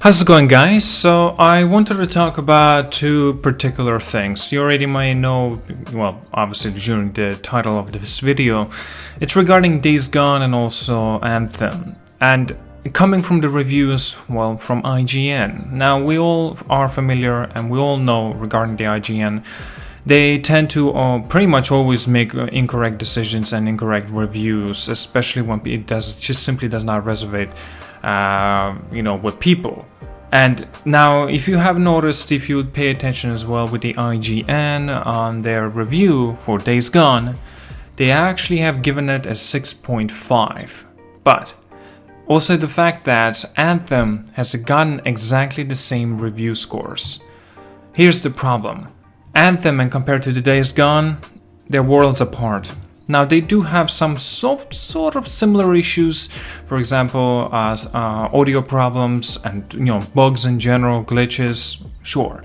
How's it going, guys? So I wanted to talk about two particular things. You already might know, well, obviously during the title of this video, it's regarding Days Gone and also Anthem. And coming from the reviews, well, from IGN. Now, we all are familiar and we all know regarding the IGN, they tend to pretty much always make incorrect decisions and incorrect reviews, especially when it just simply does not resonate with people. And now, if you have noticed, if you would pay attention as well with the IGN on their review for Days Gone, they actually have given it a 6.5. But also the fact that Anthem has gotten exactly the same review scores. Here's the problem. Anthem, and compared to the Days Gone, they're worlds apart. Now, they do have some sort of similar issues, for example, audio problems and bugs in general, glitches, sure.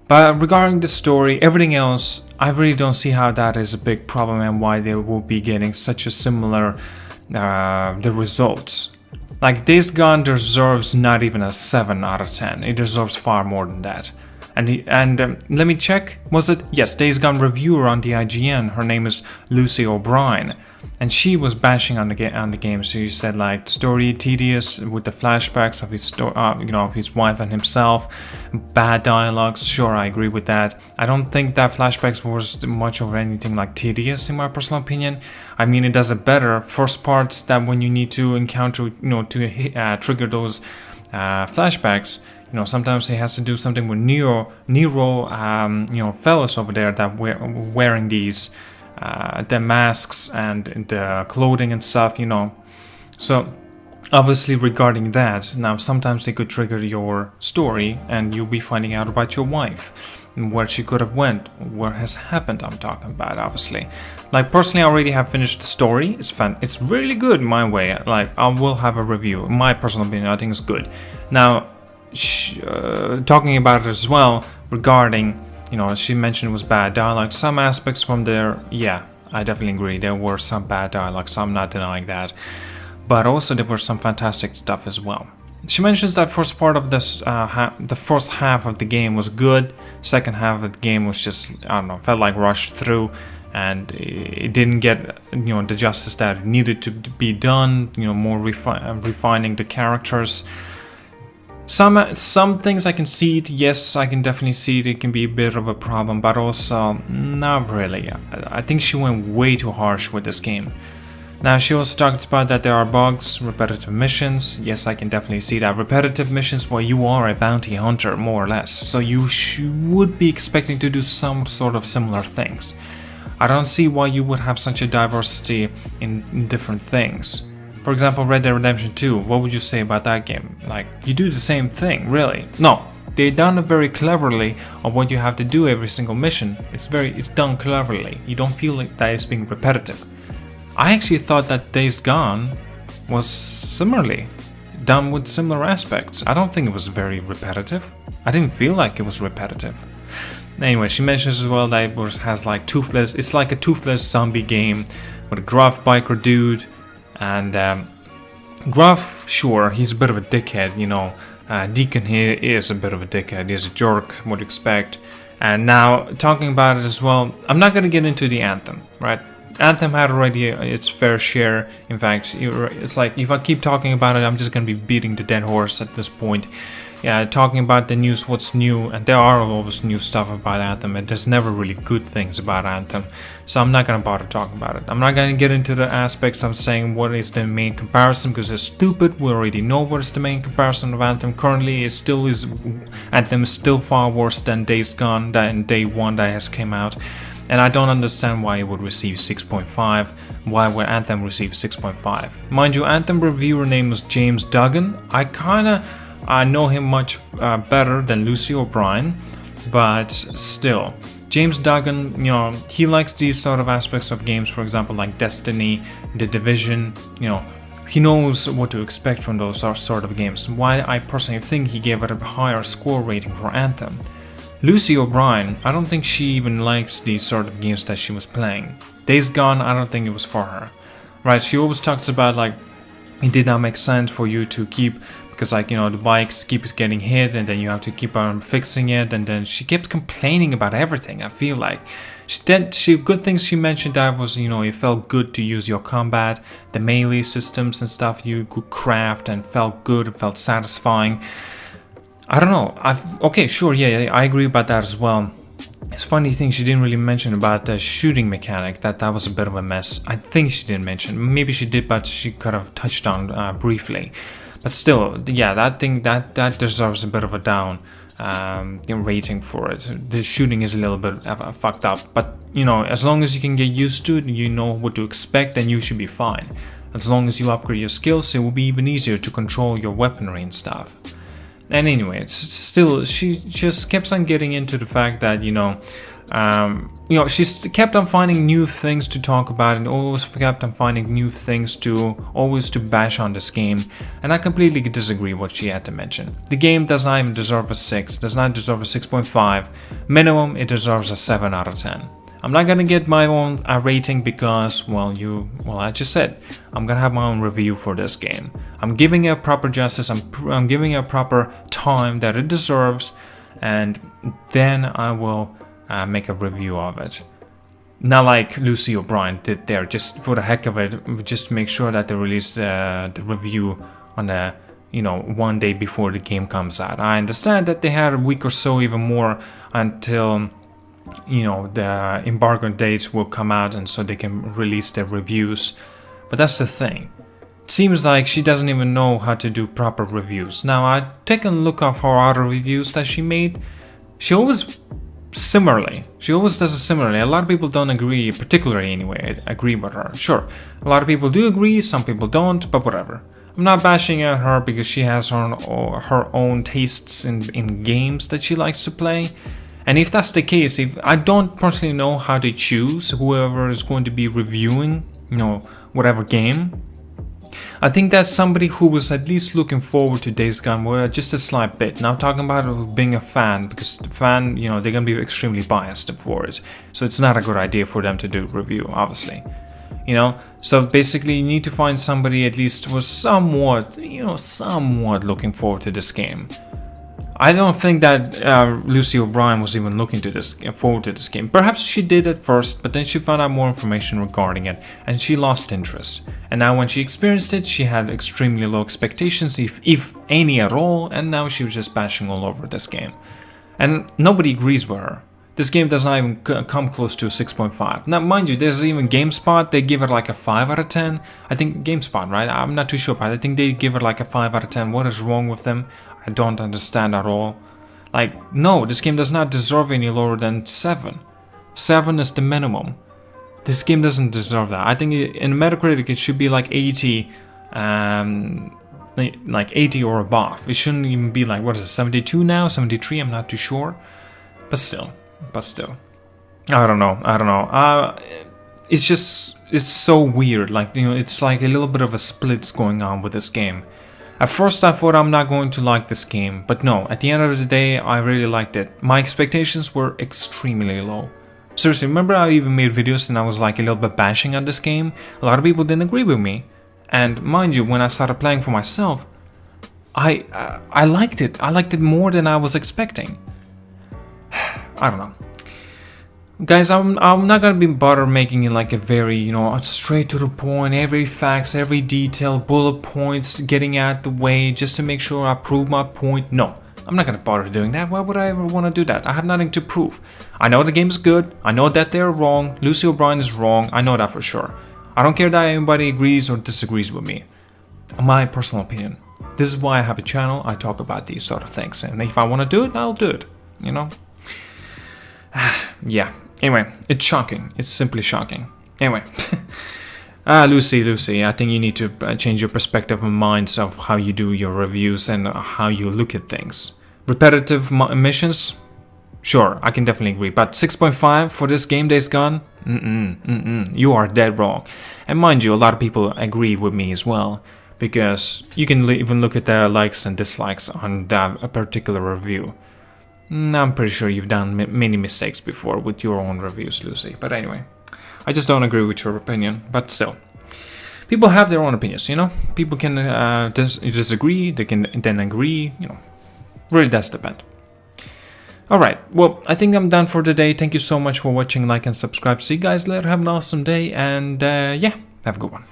But regarding the story, everything else, I really don't see how that is a big problem and why they will be getting such a similar the results. Like, Days Gone deserves not even a 7 out of 10. It deserves far more than that. And let me check, was it? Yes, Days Gone reviewer on the IGN, her name is Lucy O'Brien, and she was bashing on the game. She said, like, story tedious with the flashbacks of his of his wife and himself, bad dialogues. Sure, I agree with that. I don't think that flashbacks was much of anything like tedious in my personal opinion. I mean, it does it better. First parts that when you need to encounter, to trigger those flashbacks. Sometimes he has to do something with Nero, fellas over there that wearing these, the masks and the clothing and stuff, So, obviously regarding that, now sometimes they could trigger your story and you'll be finding out about your wife, and where she could have went, what has happened, I'm talking about, obviously. Like, personally, I already have finished the story. It's fun. It's really good in my way. Like, I will have a review. In my personal opinion, I think it's good. Now, talking about it as well regarding, she mentioned it was bad dialogue. Some aspects from there, yeah, I definitely agree. There were some bad dialogue, so I'm not denying that. But also there were some fantastic stuff as well. She mentions that first part of this, the first half of the game was good. Second half of the game was just, I don't know, felt like rushed through. And it didn't get, the justice that it needed to be done. More refining the characters. Some things I can see it, yes, I can definitely see it can be a bit of a problem, but also not really. I think she went way too harsh with this game. Now, she also talked about that there are bugs, repetitive missions. Yes, I can definitely see that. Repetitive missions where you are a bounty hunter, more or less, so you would be expecting to do some sort of similar things. I don't see why you would have such a diversity in different things. For example, Red Dead Redemption 2, what would you say about that game? Like, you do the same thing, really. No, they done it very cleverly on what you have to do every single mission. It's done cleverly. You don't feel like that it's being repetitive. I actually thought that Days Gone was similarly done with similar aspects. I don't think it was very repetitive. I didn't feel like it was repetitive. Anyway, she mentions as well that it has like toothless. It's like a toothless zombie game with a gruff biker dude. And Gruff, sure, he's a bit of a dickhead, Deacon here is a bit of a dickhead, he's a jerk, what do you expect? And now, talking about it as well, I'm not going to get into the Anthem, right? Anthem had already its fair share. In fact, it's like, if I keep talking about it, I'm just going to be beating the dead horse at this point. Yeah, talking about the news, what's new, and there are always new stuff about Anthem, and there's never really good things about Anthem, so I'm not going to bother talking about it. I'm not going to get into the aspects of saying what is the main comparison, because it's stupid. We already know what is the main comparison of Anthem. Currently, Anthem is still far worse than Days Gone, than Day 1 that has came out, and I don't understand why it would receive 6.5, why would Anthem receive 6.5. Mind you, Anthem reviewer name was James Duggan. I know him much better than Lucy O'Brien, but still, James Duggan, he likes these sort of aspects of games, for example, like Destiny, The Division, he knows what to expect from those sort of games. Why I personally think he gave it a higher score rating for Anthem. Lucy O'Brien, I don't think she even likes these sort of games that she was playing. Days Gone, I don't think it was for her. Right, she always talks about, like, it did not make sense for you to keep because like, you know, the bikes keeps getting hit and then you have to keep on fixing it, and then she kept complaining about everything. I feel like good things she mentioned that was, you know, it felt good to use your combat, the melee systems and stuff you could craft, and felt good, it felt satisfying. I don't know. Okay, sure, yeah, I agree about that as well. It's a funny thing she didn't really mention about the shooting mechanic, that was a bit of a mess. I think she didn't mention. Maybe she did, but she could have touched on briefly. But still, yeah, that thing that deserves a bit of a down rating for it. The shooting is a little bit fucked up, but you know, as long as you can get used to it and you know what to expect, then you should be fine. As long as you upgrade your skills, it will be even easier to control your weaponry and stuff. And anyway, it's still, she just kept on getting into the fact that, you know, she's kept on finding new things to talk about and always kept on finding new things to bash on this game. And I completely disagree with what she had to mention. The game does not even deserve a 6, does not deserve a 6.5. Minimum, it deserves a 7 out of 10. I'm not gonna get my own rating because, well, I just said, I'm gonna have my own review for this game. I'm giving it proper justice, I'm giving it proper time that it deserves, and then I will make a review of it. Not like Lucy O'Brien did there, just for the heck of it, just to make sure that they release the review on the, you know, one day before the game comes out. I understand that they had a week or so, even more, until, you know, the embargo dates will come out and so they can release their reviews. But that's the thing. It seems like she doesn't even know how to do proper reviews. Now, I take a look of her other reviews that she made. She always does it similarly. A lot of people don't agree, particularly anyway, agree with her. Sure, a lot of people do agree, some people don't, but whatever. I'm not bashing at her because she has her own tastes in games that she likes to play. And if that's the case, if I don't personally know how to choose whoever is going to be reviewing, you know, whatever game, I think that's somebody who was at least looking forward to Days Gone with just a slight bit. Now I'm talking about being a fan, because the fan, you know, they're gonna be extremely biased for it. So it's not a good idea for them to do a review, obviously. You know, so basically you need to find somebody at least who was somewhat looking forward to this game. I don't think that Lucy O'Brien was even looking forward to this game. Perhaps she did at first, but then she found out more information regarding it, and she lost interest. And now when she experienced it, she had extremely low expectations, if any at all, and now she was just bashing all over this game. And nobody agrees with her. This game does not even come close to a 6.5. Now, mind you, there's even GameSpot, they give it like a 5 out of 10. I think GameSpot, right? I'm not too sure, but I think they give it like a 5 out of 10. What is wrong with them? I don't understand at all. Like, no, this game does not deserve any lower than 7. 7 is the minimum. This game doesn't deserve that. I think in Metacritic it should be like 80, like 80 or above. It shouldn't even be like, what is it, 72 now, 73? I'm not too sure. But still, I don't know. It's so weird. Like, you know, it's like a little bit of a splits going on with this game. At first I thought I'm not going to like this game, but no, at the end of the day I really liked it. My expectations were extremely low. Seriously, remember I even made videos and I was like a little bit bashing on this game? A lot of people didn't agree with me. And mind you, when I started playing for myself, I liked it. I liked it more than I was expecting. I don't know. Guys, I'm not gonna be bothered making it like a very, you know, straight to the point, every facts, every detail, bullet points, getting out the way just to make sure I prove my point. No, I'm not gonna bother doing that. Why would I ever want to do that? I have nothing to prove. I know the game's good. I know that they're wrong. Lucy O'Brien is wrong. I know that for sure. I don't care that anybody agrees or disagrees with me. My personal opinion. This is why I have a channel. I talk about these sort of things, and if I want to do it, I'll do it. You know. Yeah. Anyway, it's shocking. It's simply shocking. Anyway. Lucy, I think you need to change your perspective and minds of how you do your reviews and how you look at things. Repetitive missions? Sure, I can definitely agree. But 6.5 for this game, Days Gone? You are dead wrong. And mind you, a lot of people agree with me as well. Because you can even look at their likes and dislikes on a particular review. I'm pretty sure you've done many mistakes before with your own reviews, Lucy. But anyway, I just don't agree with your opinion, but still. people have their own opinions, you know. People can disagree, they can then agree, you know. Really does depend. Alright, well, I think I'm done for today. Thank you so much for watching, like and subscribe. See you guys later, have an awesome day, and yeah, have a good one.